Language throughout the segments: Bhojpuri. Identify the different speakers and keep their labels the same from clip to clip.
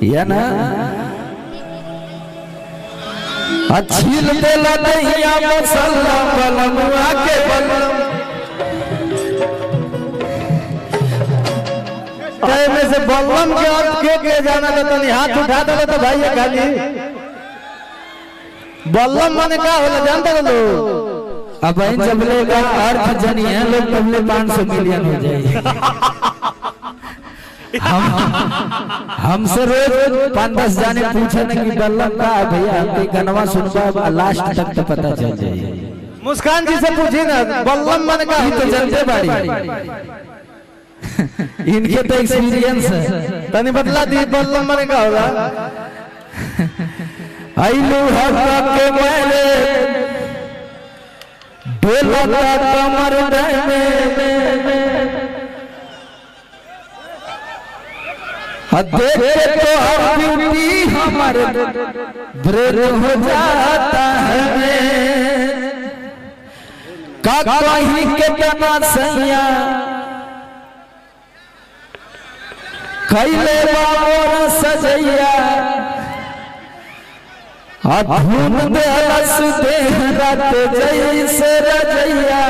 Speaker 1: या ना छील देला दहिया मसाला बलमुआ के बलम में से बलम के अर्थ के जाना तो तनी हाथ उठा दे तो भाई ये खाली बलम माने का होला जानते हो लोग अब इन जबले का अर्थ जनी है लोग तबले 500 मिलियन हो जाएगी हमसे रोज 5-10 जाने पूछे ना कि बल्लम का भैया हमके गनवा सुनबा लास्ट तक तो पता चल जाए। मुस्कान जी से पूछी ना बल्लम मन का ही तो जनते बाड़ी इनके तो एक्सपीरियंस है तनी बतला दी बल्लम मन का होला आइलू हक के मेरे डोलता कमर में देखे तो हर ब्यूटी हमारे ब्रेन हो जाता है कहीं के तना सैया कैले बाबोर सजैया धुन दे हलस दे रात जैसे रजैया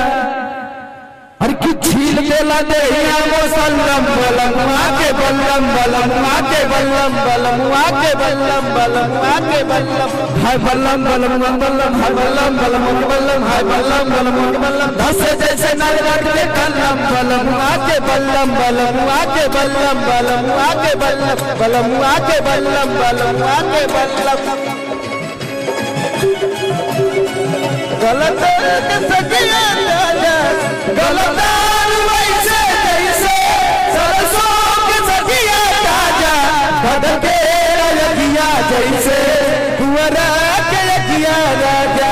Speaker 1: हर की छील देला देहिया मुसल्लम बलमुआ के बल्लम बलमुआ के बल्लम बलमुआ के बल्लम बलमुआ के बल्लम हाय बल्लम बलमुआ बल्लम हाय बल्लम बलमुआ बल्लम हाय बल्लम बलमुआ बल्लम धस जैसे नरक के कलम बलमुआ के बल्लम बलमुआ के बल्लम बलमुआ के बल्लम बलमुआ के बल्लम बलमुआ के बल्लम गलत सजिया गलतान वैसे जैसे सरसों के सजिया ताजा बदके लगिया जैसे कुंवरा के लगिया राजा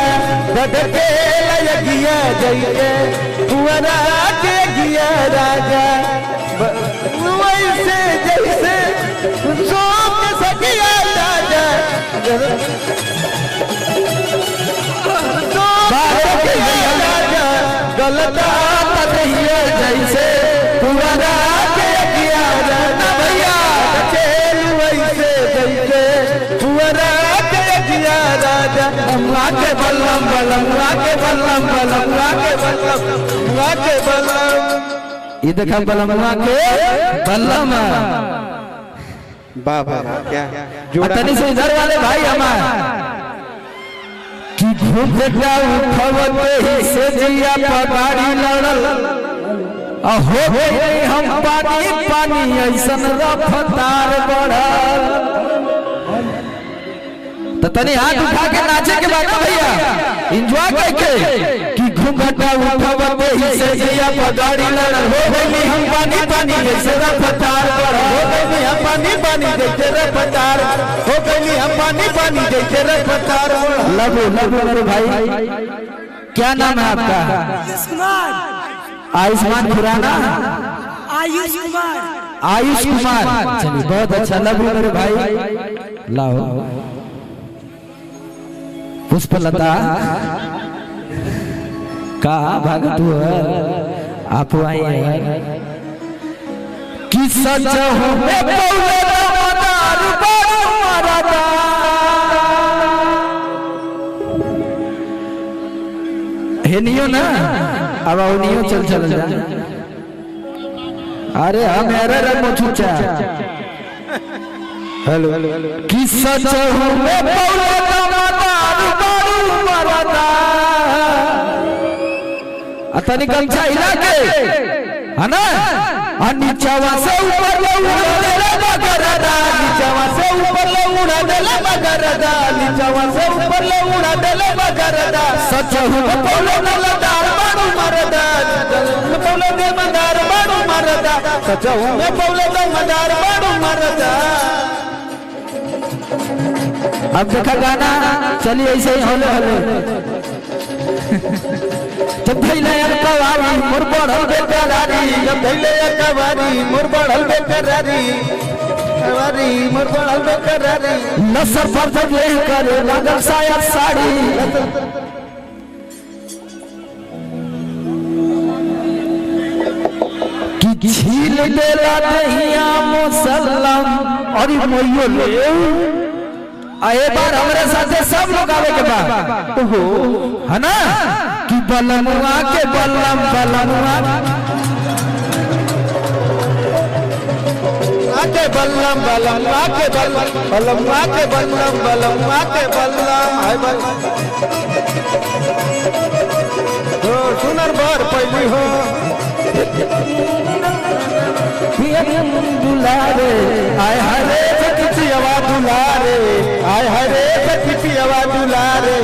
Speaker 1: बदके लगिया जैसे कुंवरा के लगिया राजा वैसे जैसे सरसों के सजिया ताजा गलता तहिया जैसे पुराना के किया जाना भैया चल वैसे जैसे पुराना के किया राजा मुआ के बल्लम बलमुआ के बल्लम बलमुआ के बल्लम मुआ के बल्लम ये देखा बलमुआ के बल्लम
Speaker 2: बाबा क्या
Speaker 1: तनी से इधर वाले भाई हमारे कि घुघटा उठवते ही से जिया पगाड़ी लड़ल हो गई हम पानी पानी ऐसन रफ्तार बढ़ल तो तनी हाथ उठा के नाचे के बाद भैया एंजॉय करके कि घुघटा उठवते ही से जिया पगाड़ी लड़ल हो गई हम पानी पानी ऐसन रफ्तार बढ़ल हो गई हम पानी पानी जैसे रफ्तार हो गई हम पानी पानी जैसे रफ्तार लबो लबो लबो भाई क्या नाम है आपका? आयुष्मान खुराना
Speaker 3: आयुष कुमार
Speaker 1: आयुष कुमार चलिए बहुत अच्छा लबो मेरे भाई लाओ पुष्पलता का भगत आप आए कि सच हो में पौले मदार बड़ मरदा हेनियो ना अब उनियो चल चल जा अरे हम मेरे रंग छुचा हेलो कि सच हो में पौले मदार बड़ मरदा अतनी गमछा हिला के है ना नीचवा से ऊपर उड़ा देला मगरदा नीचवा से ऊपर उड़ा देला मगरदा नीचवा से ऊपर उड़ा देला मगरदा सच हो बोलो नलदार मारू मरदा बोलो दे मदार मारू मरदा सच हो बोलो दे मदार मारू मरदा अब देखा गाना चलिए ऐसे ही होले होले जब धैले कवारी मोर बढ़ल बेकरारी जब धैले कवारी मोर बढ़ल बेकरारी कवारी मोर बढ़ल बेकरारी नसर पर जब ले करे लगल साया साड़ी कि छील देला दहिया मुसल्लम और ये मोइयो ले आए बार हमारे साथे सब लोग आवे के बाद ओहो है ना कि बलमुआ के बलम बलमुआ
Speaker 2: के बल्लम बलमुआ के बल्लम बलमुआ के बल्लम बलमुआ के बल्लम है बल हो सुनर बर पहली हो
Speaker 1: दुलारे आय हरे
Speaker 2: पियवा दुलारे आय हरे सखी पियवा दुलारे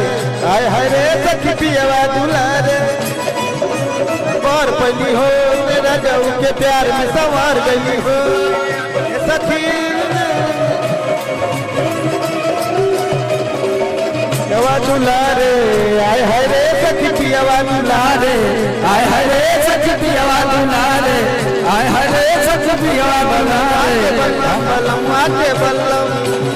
Speaker 2: आय हरे सखी पियवा दुलारे बर पहली हो मेरा जाऊ के प्यार में संवार गई हो सखी पियवा दुलारे आय हरे सखी पियवा दुलारे
Speaker 1: आय हरे सखी पियवा दुलारे आय हरे सखी पियवा दुलारे
Speaker 2: बल्लम बल्लम आके बल्लम